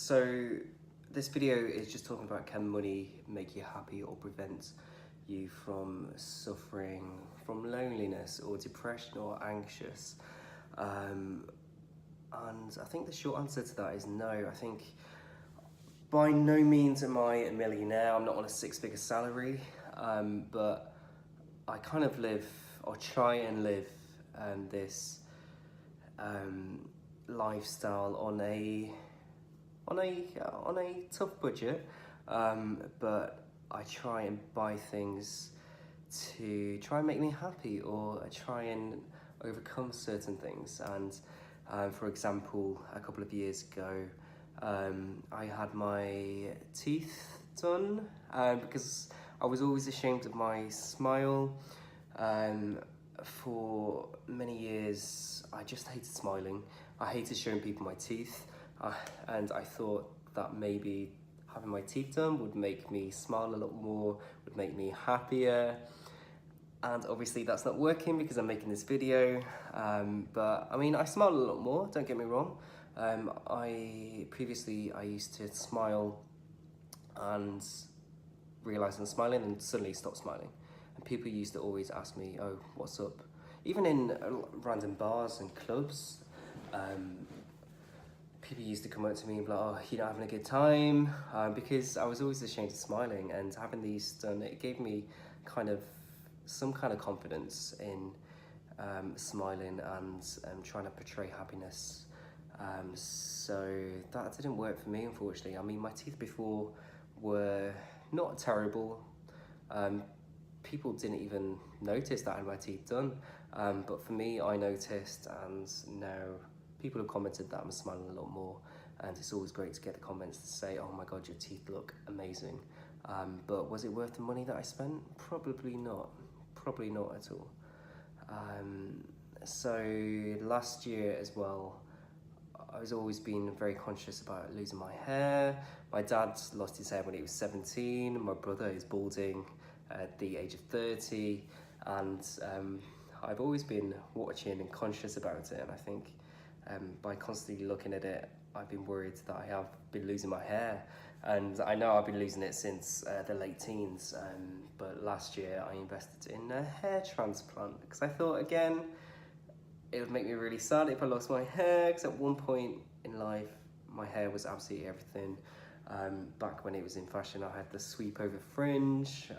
So this video is just talking about, can money make you happy or prevent you from suffering from loneliness or depression or anxious? And I think the short answer to that is no. I think by no means am I a millionaire. I'm not on a six-figure salary, but I kind of live, or try and live, this lifestyle on a tough budget, but I try and buy things to try and make me happy, or I try and overcome certain things. And for example, a couple of years ago, I had my teeth done because I was always ashamed of my smile. For many years, I just hated smiling. I hated showing people my teeth, and I thought that maybe having my teeth done would make me smile a lot more, would make me happier. And obviously that's not working because I'm making this video, but I mean, I smile a lot more, don't get me wrong. Previously I used to smile and realise I'm smiling and suddenly stop smiling. And people used to always ask me, oh, what's up? Even in random bars and clubs, people used to come up to me and be like, oh, you're not having a good time, because I was always ashamed of smiling. And having these done, it gave me some kind of confidence in smiling and trying to portray happiness. So that didn't work for me, unfortunately. I mean, my teeth before were not terrible. People didn't even notice that I had my teeth done, but for me, I noticed, and now people have commented that I'm smiling a lot more. And it's always great to get the comments to say, oh my God, your teeth look amazing. But was it worth the money that I spent? Probably not at all. So last year as well, I was always been very conscious about losing my hair. My dad lost his hair when he was 17. My brother is balding at the age of 30. And I've always been watching and conscious about it. And I think by constantly looking at it, I've been worried that I have been losing my hair. And I know I've been losing it since the late teens, but last year I invested in a hair transplant because I thought, again, it would make me really sad if I lost my hair, because at one point in life my hair was absolutely everything. Back when it was in fashion, I had the sweep over fringe.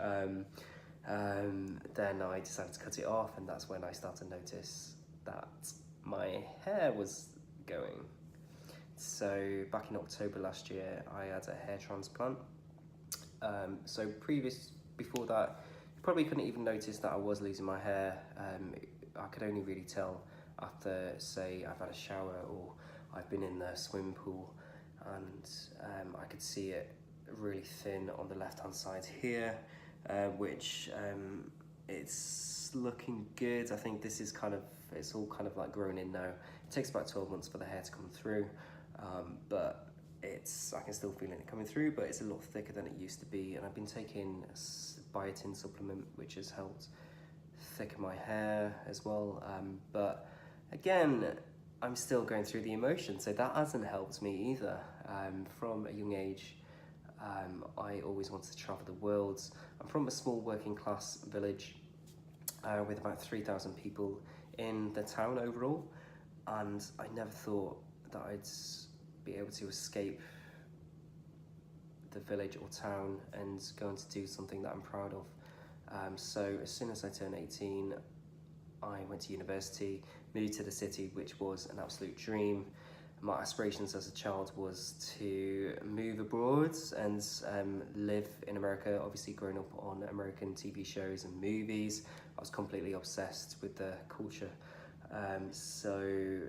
Then I decided to cut it off, and that's when I started to notice that my hair was going. So back in October last year, I had a hair transplant. So before that, you probably couldn't even notice that I was losing my hair. I could only really tell after, say, I've had a shower or I've been in the swimming pool, and I could see it really thin on the left-hand side here, which it's looking good. I think this is it's all kind of like grown in now. It takes about 12 months for the hair to come through, but I can still feel it coming through, but it's a lot thicker than it used to be. And I've been taking a biotin supplement, which has helped thicken my hair as well. But again, I'm still going through the emotions, so that hasn't helped me either. From a young age, I always wanted to travel the world. I'm from a small working class village with about 3,000 people in the town overall, and I never thought that I'd be able to escape the village or town and go on to do something that I'm proud of. So as soon as I turned 18, I went to university, moved to the city, which was an absolute dream. My aspirations as a child was to move abroad and live in America. Obviously, growing up on American TV shows and movies, I was completely obsessed with the culture. So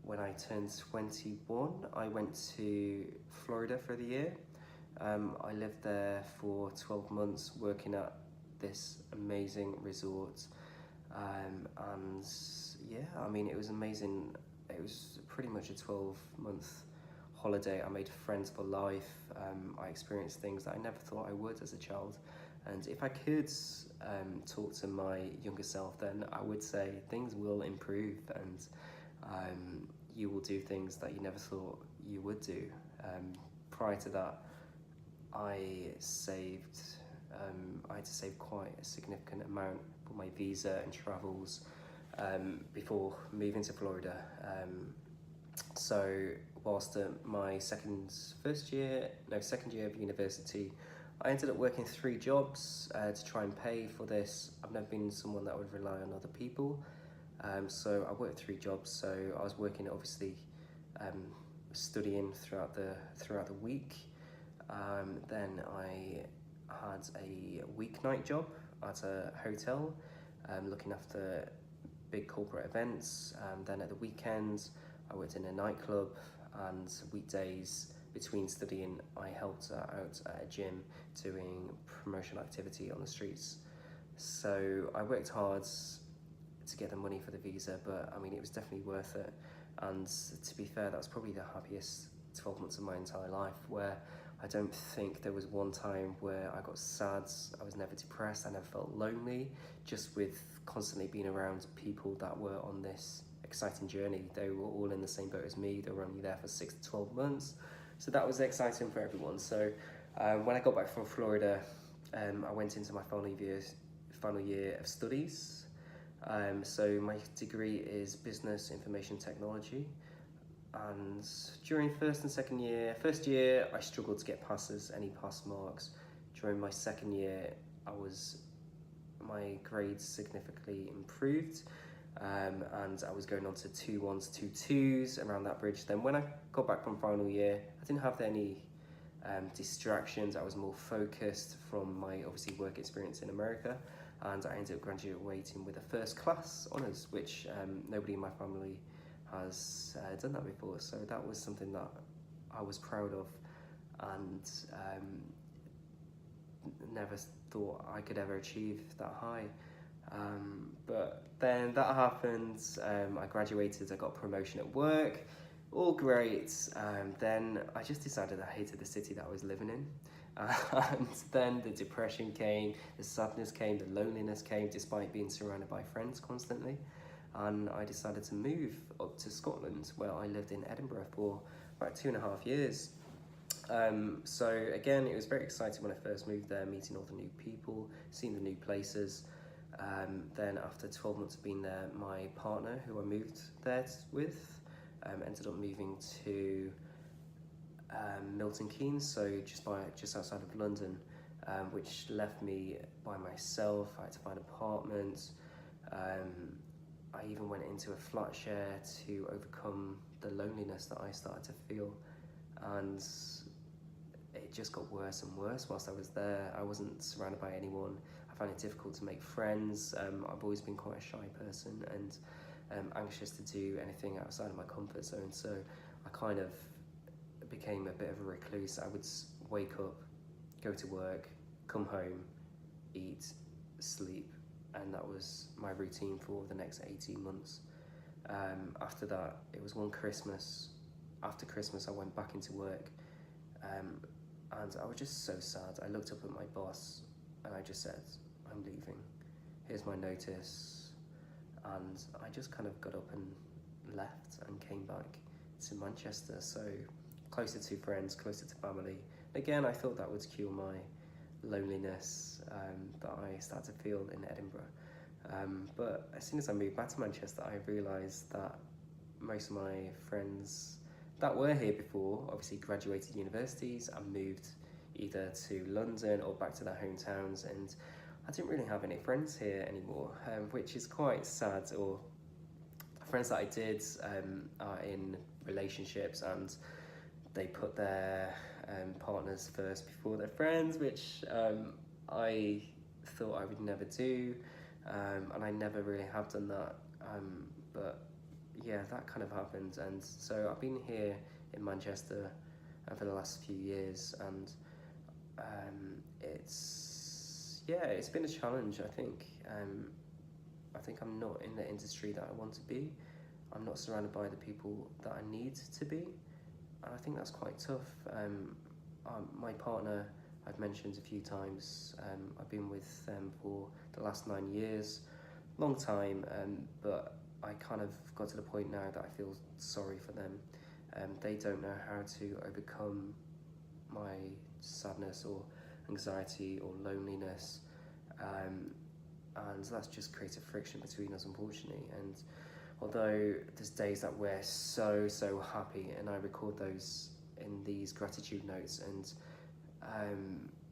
when I turned 21, I went to Florida for the year. I lived there for 12 months working at this amazing resort. And yeah, I mean, it was amazing. It was pretty much a 12-month holiday. I made friends for life. I experienced things that I never thought I would as a child. And if I could talk to my younger self, then I would say things will improve, and you will do things that you never thought you would do. Prior to that, I saved. I had to save quite a significant amount for my visa and travels before moving to Florida. So whilst my second year of university, I ended up working 3 jobs to try and pay for this. I've never been someone that would rely on other people. So I worked 3 jobs. So I was working, obviously, studying throughout the week. Then I had a weeknight job at a hotel, looking after big corporate events. Then at the weekends, I worked in a nightclub, and weekdays between studying, I helped out at a gym doing promotional activity on the streets. So I worked hard to get the money for the visa, but I mean, it was definitely worth it. And to be fair, that was probably the happiest 12 months of my entire life, where I don't think there was one time where I got sad. I was never depressed. I never felt lonely, just with constantly being around people that were on this exciting journey. They were all in the same boat as me. They were only there for 6 to 12 months. So that was exciting for everyone. So when I got back from Florida, I went into my final year of studies. So my degree is Business Information Technology. And during first year, I struggled to get passes, any pass marks. During my second year, my grades significantly improved, and I was going on to 2-1s, 2-2s around that bridge. Then when I got back from final year, I didn't have any distractions. I was more focused from my, obviously, work experience in America, and I ended up graduating with a first class honours, which nobody in my family has done that before. So that was something that I was proud of, and never thought I could ever achieve that high. But then that happened. I graduated, I got a promotion at work, all great. Then I just decided I hated the city that I was living in. And then the depression came, the sadness came, the loneliness came, despite being surrounded by friends constantly. And I decided to move up to Scotland, where I lived in Edinburgh for about 2.5 years. So again, it was very exciting when I first moved there, meeting all the new people, seeing the new places. Then after 12 months of being there, my partner, who I moved there with, ended up moving to Milton Keynes, so just outside of London, which left me by myself. I had to find an apartment. I even went into a flat share to overcome the loneliness that I started to feel, and it just got worse and worse whilst I was there. I wasn't surrounded by anyone. I found it difficult to make friends. I've always been quite a shy person, and anxious to do anything outside of my comfort zone, so I kind of became a bit of a recluse. I would wake up, go to work, come home, eat, sleep, and that was my routine for the next 18 months. After that, it was one Christmas. After Christmas, I went back into work, and I was just so sad. I looked up at my boss and I just said, I'm leaving. Here's my notice. And I just kind of got up and left and came back to Manchester. So closer to friends, closer to family. Again, I thought that would cure my loneliness that I started to feel in Edinburgh. But as soon as I moved back to Manchester, I realised that most of my friends that were here before obviously graduated universities and moved either to London or back to their hometowns, and I didn't really have any friends here anymore, which is quite sad. Or friends that I did are in relationships, and they put their partners first before their friends, which I thought I would never do, and I never really have done that, but yeah, that kind of happened. And so I've been here in Manchester for the last few years, and it's been a challenge. I think I'm not in the industry that I want to be. I'm not surrounded by the people that I need to be, and I think that's quite tough. My partner, I've mentioned a few times, I've been with them for the last 9 years, long time, but I kind of got to the point now that I feel sorry for them. They don't know how to overcome my sadness or anxiety or loneliness, and that's just created friction between us, unfortunately. And although there's days that we're so happy, and I record those in these gratitude notes, and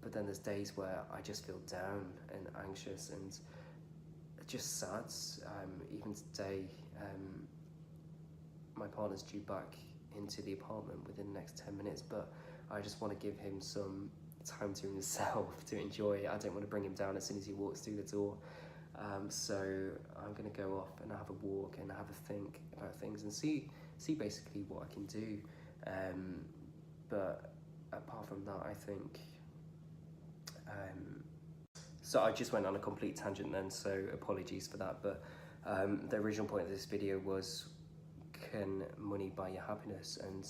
but then there's days where I just feel down and anxious and just sad. Even today, my partner's due back into the apartment within the next 10 minutes, but I just want to give him some time to himself to enjoy it. I don't want to bring him down as soon as he walks through the door. So I'm going to go off and have a walk and have a think about things and see basically what I can do. But apart from that, I think so I just went on a complete tangent then, so apologies for that. But the original point of this video was, can money buy your happiness? And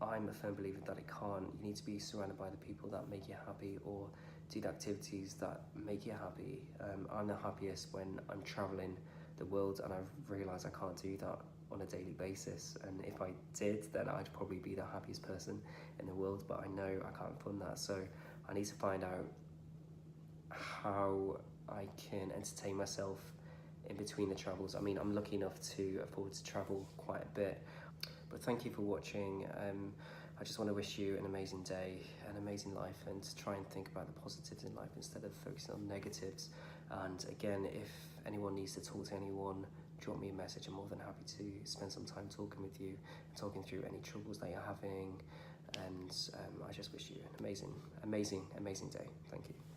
I'm a firm believer that it can't. You need to be surrounded by the people that make you happy, or do the activities that make you happy. I'm the happiest when I'm traveling the world, and I've realised I can't do that on a daily basis. And if I did, then I'd probably be the happiest person in the world, but I know I can't fund that. So I need to find out how I can entertain myself in between the travels. I mean, I'm lucky enough to afford to travel quite a bit. But thank you for watching. I just want to wish you an amazing day, an amazing life, and to try and think about the positives in life instead of focusing on negatives. And again, if anyone needs to talk to anyone, drop me a message. I'm more than happy to spend some time talking with you, talking through any troubles that you're having. And I just wish you an amazing day. Thank you.